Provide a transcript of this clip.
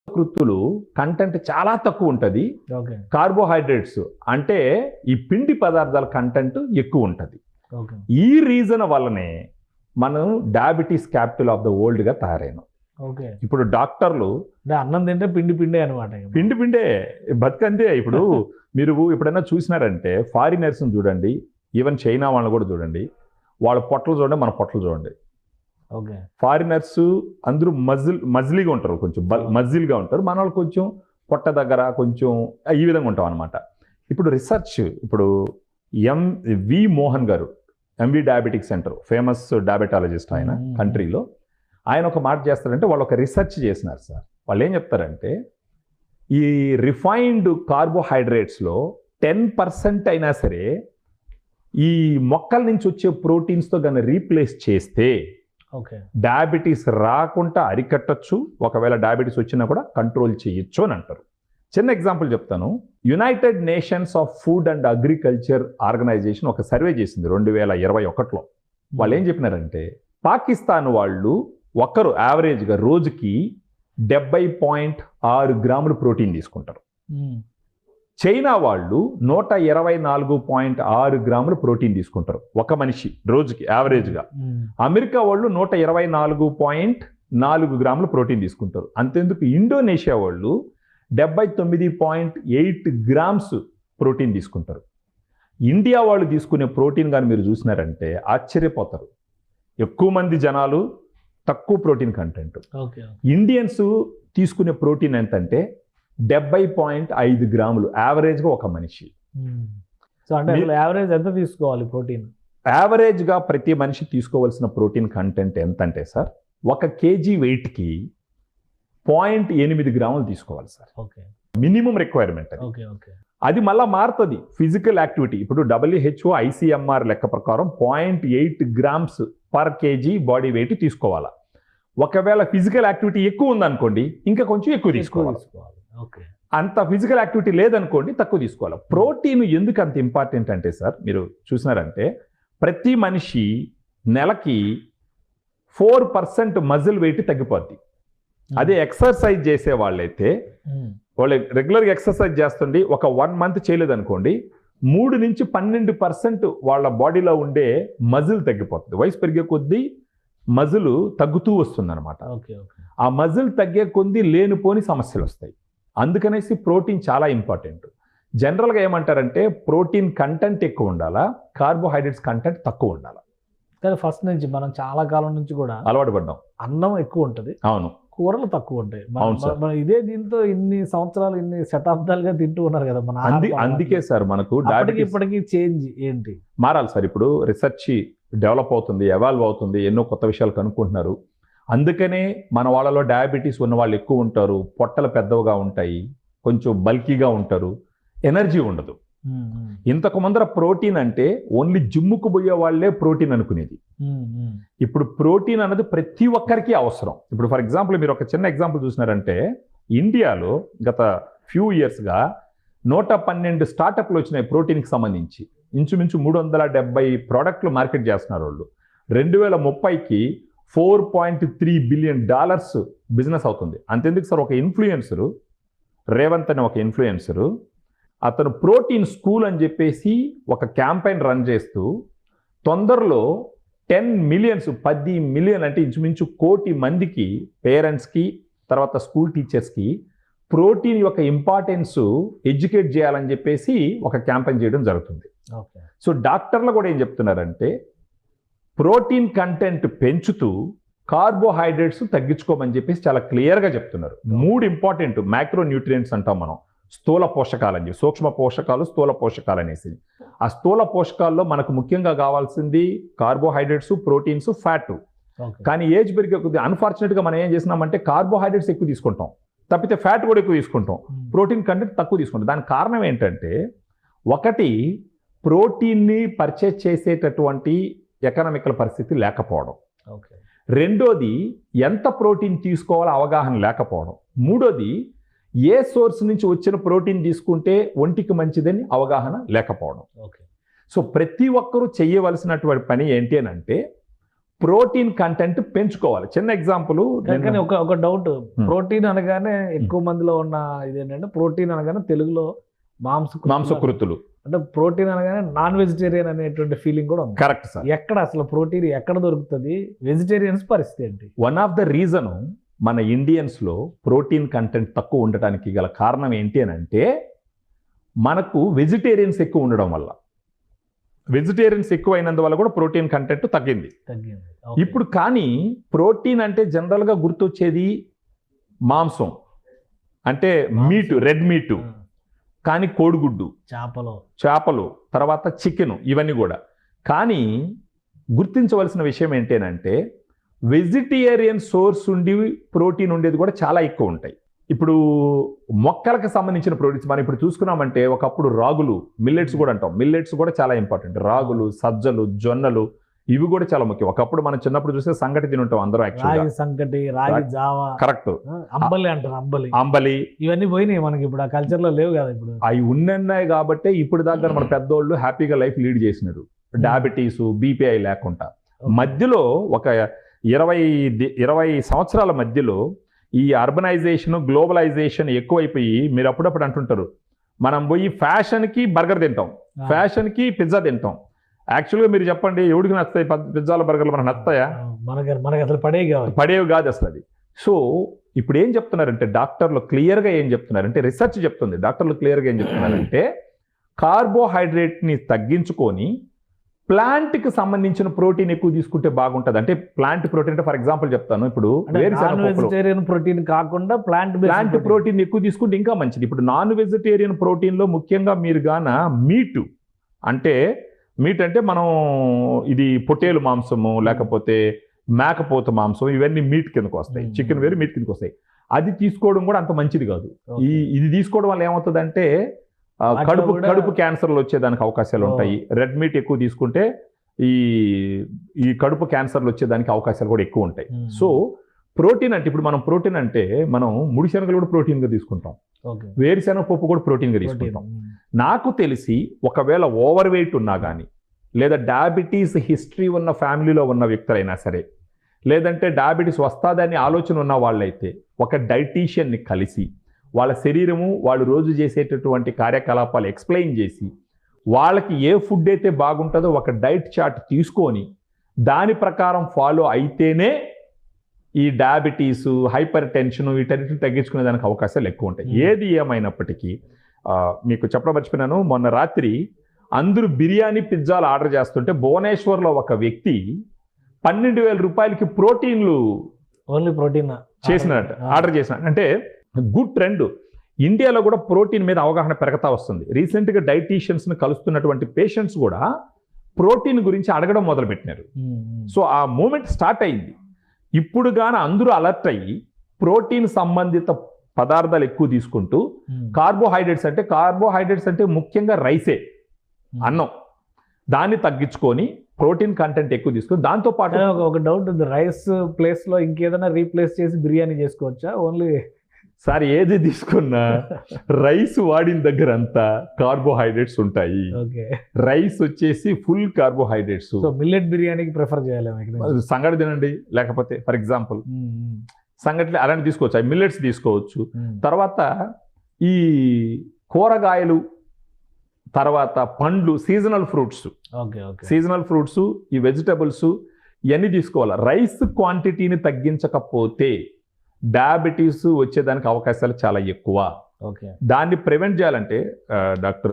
కృత్తులు content చాలా తక్కువ ఉంటుంది. కార్బోహైడ్రేట్స్ అంటే ఈ పిండి పదార్థాల కంటెంట్ ఎక్కువ ఉంటుంది. ఈ రీజన్ వల్లనే మనం diabetes capital of the world గా తయారైనాం. ఇప్పుడు డాక్టర్లు అన్నం తింటే పిండి పిండే అనమాట. పిండి పిండే బతుకంతే. ఇప్పుడు మీరు ఎప్పుడైనా చూసినారంటే ఫారినర్స్ చూడండి, ఈవెన్ చైనా వాళ్ళని కూడా చూడండి, వాళ్ళ పొట్టలు చూడండి, మన పొట్టలు చూడండి. ఫారినర్స్ అందరూ మజిలీగా ఉంటారు, కొంచెం మజిల్గా ఉంటారు. మన వాళ్ళు కొంచెం పొట్ట దగ్గర కొంచెం ఈ విధంగా ఉంటాం అనమాట. ఇప్పుడు రీసెర్చ్, ఇప్పుడు V Mohan garu MV diabetic centre, famous diabetologist ఆయన కంట్రీలో, ఆయన ఒక మాట చేస్తారంటే వాళ్ళు ఒక రీసెర్చ్ చేసినారు సార్. వాళ్ళు ఏం చెప్తారంటే ఈ రిఫైన్డ్ కార్బోహైడ్రేట్స్లో 10% అయినా సరే ఈ మొక్కల నుంచి వచ్చే ప్రోటీన్స్తో కానీ రీప్లేస్ చేస్తే డయాబెటీస్ రాకుండా అరికట్టచ్చు, ఒకవేళ డయాబెటీస్ వచ్చినా కూడా కంట్రోల్ చేయొచ్చు అని అంటారు. చిన్న ఎగ్జాంపుల్ చెప్తాను. United Nations of food and agriculture organization ఒక సర్వే చేసింది 2021లో. వాళ్ళు ఏం చెప్పినారంటే పాకిస్తాన్ వాళ్ళు ఒక్కరు యావరేజ్గా రోజుకి 70.6 గ్రాములు ప్రోటీన్ తీసుకుంటారు. చైనా వాళ్ళు 124.6 గ్రాములు ప్రోటీన్ తీసుకుంటారు ఒక మనిషి రోజుకి యావరేజ్గా. అమెరికా వాళ్ళు 124.4 గ్రాములు ప్రోటీన్ తీసుకుంటారు. అంతెందుకు ఇండోనేషియా వాళ్ళు 79.8 గ్రామ్స్ ప్రోటీన్ తీసుకుంటారు. ఇండియా వాళ్ళు తీసుకునే ప్రోటీన్ కానీ మీరు చూసినారంటే ఆశ్చర్యపోతారు. ఎక్కువ మంది జనాలు తక్కువ ప్రోటీన్ కంటెంట్. ఇండియన్స్ తీసుకునే ప్రోటీన్ ఎంతంటే 70.5 గ్రాములు యావరేజ్గా ఒక మనిషి. సో అంటే యావరేజ్ ఎంత తీసుకోవాలి ప్రోటీన్? యావరేజ్గా ప్రతి మనిషి తీసుకోవాల్సిన ప్రోటీన్ కంటెంట్ ఎంతంటే సార్, 1 kg వెయిట్కి 0.8 గ్రాములు తీసుకోవాలి సార్. Minimum requirement. అది మళ్ళీ మారుతుంది ఫిజికల్ యాక్టివిటీ. ఇప్పుడు WHO ICMR లెక్క ప్రకారం 0.8 grams per KG body weight తీసుకోవాలా. ఒకవేళ ఫిజికల్ యాక్టివిటీ ఎక్కువ ఉందనుకోండి ఇంకా కొంచెం ఎక్కువ తీసుకోవాలి. అంత ఫిజికల్ యాక్టివిటీ లేదనుకోండి తక్కువ తీసుకోవాలి. ప్రోటీన్ ఎందుకు అంత ఇంపార్టెంట్ అంటే సార్, మీరు చూసినారంటే ప్రతి మనిషి నెలకి 4% మజిల్ వెయిట్ తగ్గిపోద్ది. అదే ఎక్సర్సైజ్ చేసే వాళ్ళైతే వాళ్ళు రెగ్యులర్గా ఎక్సర్సైజ్ చేస్తుండి ఒక 1 month చేయలేదనుకోండి 3 నుంచి 12% వాళ్ళ బాడీలో ఉండే మజిల్ తగ్గిపోతుంది. వయసు పెరిగే కొద్దీ మజిల్ తగ్గుతూ వస్తుంది అనమాట. ఆ మజిల్ తగ్గే కొద్దీ లేనిపోని సమస్యలు వస్తాయి. అందుకనేసి ప్రోటీన్ చాలా ఇంపార్టెంట్. జనరల్గా ఏమంటారంటే ప్రోటీన్ కంటెంట్ ఎక్కువ ఉండాలా, కార్బోహైడ్రేట్స్ కంటెంట్ తక్కువ ఉండాలా. కానీ ఫస్ట్ నుంచి మనం చాలా కాలం నుంచి కూడా అలవాటు పడ్డాం. అన్నం ఎక్కువ ఉంటుంది, అవును, కూరలు తక్కువ ఉంటాయి. మన ఇదే దీంతో ఇన్ని సంవత్సరాలు ఇన్ని శతాబ్దాలుగా తింటూ ఉన్నారు కదా మన. అందుకే సార్ మనకు ఇప్పటికీ చేంజ్ ఏంటి మారాలి సార్. ఇప్పుడు రీసెర్చ్ డెవలప్ అవుతుంది, ఎవాల్వ్ అవుతుంది, ఎన్నో కొత్త విషయాలు కనుక్కుంటున్నారు. అందుకనే మన వాళ్ళలో డయాబెటీస్ ఉన్న వాళ్ళు ఎక్కువ ఉంటారు, పొట్టలు పెద్దవిగా ఉంటాయి, కొంచెం బల్కీగా ఉంటారు, ఎనర్జీ ఉండదు. ఇంతకు ముందర ప్రోటీన్ అంటే ఓన్లీ జిమ్ముకు పోయే వాళ్ళే ప్రోటీన్ అనుకునేది. ఇప్పుడు ప్రోటీన్ అన్నది ప్రతి ఒక్కరికి అవసరం. ఇప్పుడు ఫర్ ఎగ్జాంపుల్ మీరు ఒక చిన్న ఎగ్జాంపుల్ చూసినారంటే ఇండియాలో గత ఫ్యూ ఇయర్స్గా 112 స్టార్టప్లు వచ్చినాయి ప్రోటీన్కి సంబంధించి. ఇంచుమించు 370 ప్రోడక్ట్లు మార్కెట్ చేస్తున్నారు వాళ్ళు. 2030కి $4.3 బిలియన్ బిజినెస్ అవుతుంది. అంతెందుకు సార్, ఒక ఇన్ఫ్లుయెన్సరు రేవంత్ అనే ఒక ఇన్ఫ్లుయెన్సరు అతను ప్రోటీన్ స్కూల్ అని చెప్పేసి ఒక క్యాంపెయిన్ రన్ చేస్తూ తొందరలో 10 మిలియన్ అంటే ఇంచుమించు 1 కోటి మందికి పేరెంట్స్కి తర్వాత స్కూల్ టీచర్స్కి ప్రోటీన్ యొక్క ఇంపార్టెన్స్ ఎడ్యుకేట్ చేయాలని చెప్పేసి ఒక క్యాంపెయిన్ చేయడం జరుగుతుంది. సో డాక్టర్లు కూడా ఏం చెప్తున్నారంటే ప్రోటీన్ కంటెంట్ పెంచుతూ కార్బోహైడ్రేట్స్ తగ్గించుకోమని చెప్పేసి చాలా క్లియర్గా చెప్తున్నారు. 3 ఇంపార్టెంట్ మైక్రో న్యూట్రియంట్స్ అంటాం మనం, స్థూల పోషకాలు అని చెప్పి, సూక్ష్మ పోషకాలు, స్థూల పోషకాలు అనేసి. ఆ స్థూల పోషకాల్లో మనకు ముఖ్యంగా కావాల్సింది కార్బోహైడ్రేట్స్, ప్రోటీన్స్, ఫ్యాట్. కానీ ఏజ్ పెరిగే కొద్ది అన్ఫార్చునేట్గా మనం ఏం చేసినామంటే కార్బోహైడ్రేట్స్ ఎక్కువ తీసుకుంటాం, తప్పితే ఫ్యాట్ కూడా ఎక్కువ తీసుకుంటాం, ప్రోటీన్ కంటెంట్ తక్కువ తీసుకుంటాం. దానికి కారణం ఏంటంటే ఒకటి ప్రోటీన్ని పర్చేజ్ చేసేటటువంటి ఎకనామికల్ పరిస్థితి లేకపోవడం, రెండోది ఎంత ప్రోటీన్ తీసుకోవాలో అవగాహన లేకపోవడం, మూడోది ఏ సోర్స్ నుంచి వచ్చిన ప్రోటీన్ తీసుకుంటే ఒంటికి మంచిదని అవగాహన లేకపోవడం. సో ప్రతి ఒక్కరూ చేయవలసినటువంటి పని ఏంటి అని అంటే ప్రోటీన్ కంటెంట్ పెంచుకోవాలి. చిన్న ఎగ్జాంపుల్, కానీ ఒక డౌట్, ప్రోటీన్ అనగానే ఎక్కువ మందిలో ఉన్న ఇదేంటంటే ప్రోటీన్ అనగానే తెలుగులో మాంసకృతులు, అంటే ప్రోటీన్ అనగానే నాన్ వెజిటేరియన్ అనేటువంటి ఫీలింగ్ కూడా ఉంది. Correct sir. ఎక్కడ అసలు ప్రోటీన్ ఎక్కడ దొరుకుతుంది, వెజిటేరియన్స్ పరిస్థితి ఏంటి? వన్ ఆఫ్ ద రీజన్ మన ఇండియన్స్ లో ప్రోటీన్ కంటెంట్ తక్కువ ఉండటానికి గల కారణం ఏంటి అని అంటే, మనకు వెజిటేరియన్స్ ఎక్కువ ఉండడం వల్ల, వెజిటేరియన్స్ ఎక్కువ అయినందువల్ల కూడా ప్రోటీన్ కంటెంట్ తగ్గింది. ఇప్పుడు కానీ ప్రోటీన్ అంటే జనరల్గా గుర్తొచ్చేది మాంసం, అంటే మీటు, రెడ్ మీటు, కానీ కోడిగుడ్డు, చేపలు, తర్వాత చికెన్, ఇవన్నీ కూడా. కానీ గుర్తించవలసిన విషయం ఏంటంటే వెజిటేరియన్ సోర్స్ ఉండి ప్రోటీన్ ఉండేది కూడా చాలా ఎక్కువ ఉంటాయి. ఇప్పుడు మొక్కలకు సంబంధించిన ప్రోటీన్స్ మనం ఇప్పుడు చూసుకున్నామంటే, ఒకప్పుడు రాగులు, మిల్లెట్స్ కూడా అంటాం, మిల్లెట్స్ కూడా చాలా ఇంపార్టెంట్. రాగులు, సజ్జలు, జొన్నలు, ఇవి కూడా చాలా ముఖ్యం. ఒకప్పుడు మనం చిన్నప్పుడు చూస్తే సంగటి తిని ఉంటాం అందరం. కరెక్ట్. అంబలి ఇవన్నీ పోయినాయి మనకి, ఇప్పుడు ఆ కల్చర్ లో లేవు కదా. ఇప్పుడు అవి ఉన్నాయి కాబట్టి ఇప్పుడు దాకా మన పెద్దోళ్ళు హ్యాపీగా లైఫ్ లీడ్ చేసినారు, డయాబెటీస్, బీపీఐ లేకుండా. మధ్యలో ఒక 20 సంవత్సరాల మధ్యలో ఈ అర్బనైజేషన్, గ్లోబలైజేషన్ ఎక్కువైపోయి, మీరు అప్పుడప్పుడు అంటుంటారు, మనం పోయి ఫ్యాషన్కి బర్గర్ తింటాం, ఫ్యాషన్కి పిజ్జా తింటాం. యాక్చువల్గా మీరు చెప్పండి, ఎవరికి నచ్చుతాయి పిజ్జాలు, బర్గర్లు? మనకు నచ్చుతాయా? మనకి అసలు పడేవి కాదు అసలు అది. సో ఇప్పుడు ఏం చెప్తున్నారంటే డాక్టర్లు క్లియర్గా ఏం చెప్తున్నారంటే, రిసెర్చ్ చెప్తుంది, డాక్టర్లు క్లియర్గా ఏం చెప్తున్నారంటే, కార్బోహైడ్రేట్ని తగ్గించుకొని ప్లాంట్కి సంబంధించిన ప్రోటీన్ ఎక్కువ తీసుకుంటే బాగుంటుంది. అంటే ప్లాంట్ ప్రోటీన్ అంటే ఫర్ ఎగ్జాంపుల్ చెప్తాను, ఇప్పుడు వెజిటేరియన్ ప్రోటీన్ కాకుండా ప్లాంట్ ప్రోటీన్ ఎక్కువ తీసుకుంటే ఇంకా మంచిది. ఇప్పుడు నాన్ వెజిటేరియన్ ప్రోటీన్లో ముఖ్యంగా మీరు గాన మీటు, అంటే మీట్ అంటే మనం ఇది పొట్టేలు మాంసము, లేకపోతే మేకపోత మాంసం, ఇవన్నీ మీట్ కిందకు వస్తాయి. చికెన్ వేరు, మీట్ కిందకు వస్తాయి. అది తీసుకోవడం కూడా అంత మంచిది కాదు. ఇది తీసుకోవడం వల్ల ఏమవుతుందంటే కడుపు క్యాన్సర్లు వచ్చేదానికి అవకాశాలు ఉంటాయి. రెడ్ మీట్ ఎక్కువ తీసుకుంటే ఈ కడుపు క్యాన్సర్లు వచ్చేదానికి అవకాశాలు కూడా ఎక్కువ ఉంటాయి. సో ప్రోటీన్ అంటే, ఇప్పుడు మనం ప్రోటీన్ అంటే మనం ముడిశనగలు కూడా ప్రోటీన్గా తీసుకుంటాం, వేరుశనగ పప్పు కూడా ప్రోటీన్గా తీసుకుంటాం. నాకు తెలిసి ఒకవేళ ఓవర్ వెయిట్ ఉన్నా కానీ, లేదా డయాబెటీస్ హిస్టరీ ఉన్న ఫ్యామిలీలో ఉన్న వ్యక్తులైనా సరే, లేదంటే డయాబెటీస్ వస్తుందని ఆలోచన ఉన్న వాళ్ళైతే ఒక డైటీషియన్ని కలిసి వాళ్ళ శరీరము, వాళ్ళు రోజు చేసేటటువంటి కార్యకలాపాలు ఎక్స్ప్లెయిన్ చేసి, వాళ్ళకి ఏ ఫుడ్ అయితే బాగుంటుందో ఒక డైట్ చార్ట్ తీసుకొని దాని ప్రకారం ఫాలో అయితేనే ఈ డయాబెటీస్, హైపర్ టెన్షన్, వీటన్నిటిని తగ్గించుకునే దానికి అవకాశాలు ఎక్కువ ఉంటాయి. ఏది ఏమైనప్పటికీ మీకు చెప్పడం మర్చిపోయినాను, మొన్న రాత్రి అందరూ బిర్యానీ, పిజ్జాలు ఆర్డర్ చేస్తుంటే భువనేశ్వర్లో ఒక వ్యక్తి 12,000 రూపాయలకి ప్రోటీన్లు చేసినట్టు ఆర్డర్ చేసినట్టు. అంటే గుడ్ ట్రెండ్. ఇండియాలో కూడా ప్రోటీన్ మీద అవగాహన పెరుగుతా వస్తుంది. రీసెంట్గా డైటీషియన్స్ని కలుస్తున్నటువంటి పేషెంట్స్ కూడా ప్రోటీన్ గురించి అడగడం మొదలుపెట్టినారు. సో ఆ మూమెంట్ స్టార్ట్ అయింది. ఇప్పుడు గాన అందరూ అలర్ట్ అయ్యి ప్రోటీన్ సంబంధిత పదార్థాలు ఎక్కువ తీసుకుంటూ, కార్బోహైడ్రేట్స్ అంటే ముఖ్యంగా రైసే, అన్నం, దాన్ని తగ్గించుకొని ప్రోటీన్ కంటెంట్ ఎక్కువ తీసుకుని, దాంతో పాటు ఒక డౌట్ ఉంది, రైస్ ప్లేస్ లో ఇంకేదైనా రీప్లేస్ చేసి బిర్యానీ చేసుకోవచ్చా? ఓన్లీ సార్ ఏది తీసుకున్నా రైస్ వాడిన దగ్గర అంతా కార్బోహైడ్రేట్స్ ఉంటాయి. రైస్ వచ్చేసి ఫుల్ కార్బోహైడ్రేట్స్. మిల్లెట్ బిర్యానీకి ప్రిఫర్ చేయాలి. సంగటి తినండి, లేకపోతే ఫర్ ఎగ్జాంపుల్ సంగటి అలాంటి తీసుకోవచ్చు, మిల్లెట్స్ తీసుకోవచ్చు. తర్వాత ఈ కూరగాయలు, తర్వాత పండ్లు, సీజనల్ ఫ్రూట్స్, ఈ వెజిటబుల్స్, ఇవన్నీ తీసుకోవాలి. రైస్ క్వాంటిటీని తగ్గించకపోతే డయాబెటీస్ వచ్చేదానికి అవకాశాలు చాలా ఎక్కువ. దాన్ని ప్రివెంట్ చేయాలంటే డాక్టర్